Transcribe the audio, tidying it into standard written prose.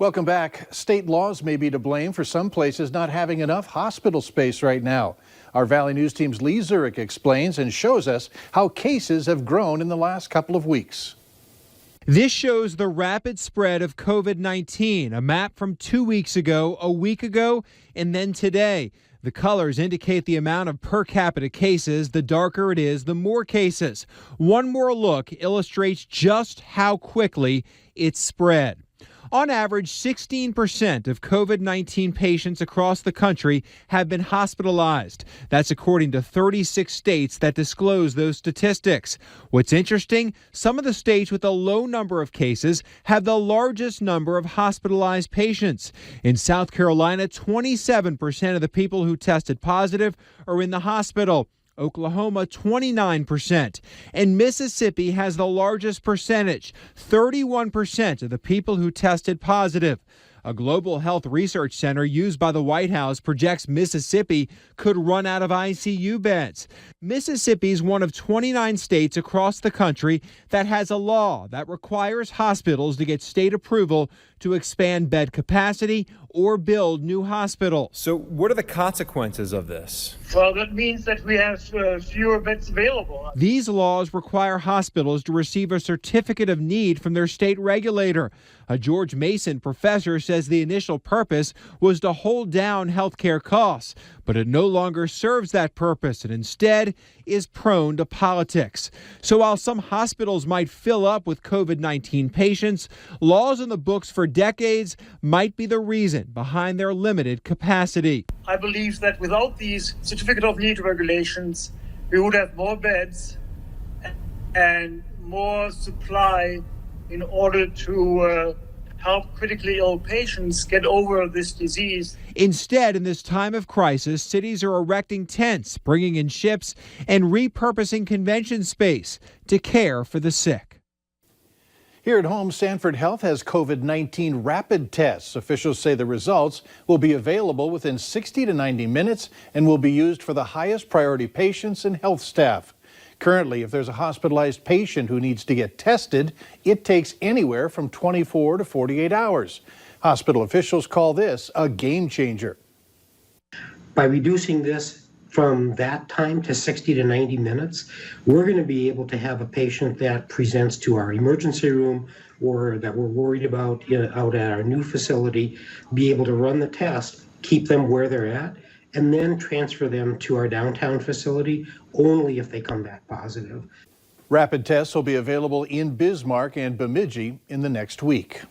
Welcome back. State laws may be to blame for some places not having enough hospital space right now. Our Valley News team's Lee Zurich explains and shows us how cases have grown in the last couple of weeks. This shows the rapid spread of COVID-19, a map from 2 weeks ago, a week ago, and then today. The colors indicate the amount of per capita cases. The darker it is, the more cases. One more look illustrates just how quickly it's spread. On average, 16% of COVID-19 patients across the country have been hospitalized. That's according to 36 states that disclose those statistics. What's interesting, some of the states with a low number of cases have the largest number of hospitalized patients. In South Carolina, 27% of the people who tested positive are in the hospital. Oklahoma, 29%. And Mississippi has the largest percentage, 31% of the people who tested positive. A global health research center used by the White House projects Mississippi could run out of ICU beds. Mississippi is one of 29 states across the country that has a law that requires hospitals to get state approval to expand bed capacity or build new hospitals. So what are the consequences of this? Well, that means that we have fewer beds available. These laws require hospitals to receive a certificate of need from their state regulator. A George Mason professor says the initial purpose was to hold down healthcare costs, but it no longer serves that purpose and instead is prone to politics. So while some hospitals might fill up with COVID-19 patients, laws in the books for decades might be the reason behind their limited capacity. I believe that without these certificate of need regulations, we would have more beds and more supply in order to help critically ill patients get over this disease. Instead, in this time of crisis, cities are erecting tents, bringing in ships, and repurposing convention space to care for the sick. Here at home, Sanford Health has COVID-19 rapid tests. Officials say the results will be available within 60 to 90 minutes and will be used for the highest priority patients and health staff. Currently, if there's a hospitalized patient who needs to get tested, it takes anywhere from 24 to 48 hours. Hospital officials call this a game changer. By reducing this from that time to 60 to 90 minutes, we're going to be able to have a patient that presents to our emergency room or that we're worried about out at our new facility, be able to run the test, keep them where they're at, and then transfer them to our downtown facility only if they come back positive. Rapid tests will be available in Bismarck and Bemidji in the next week.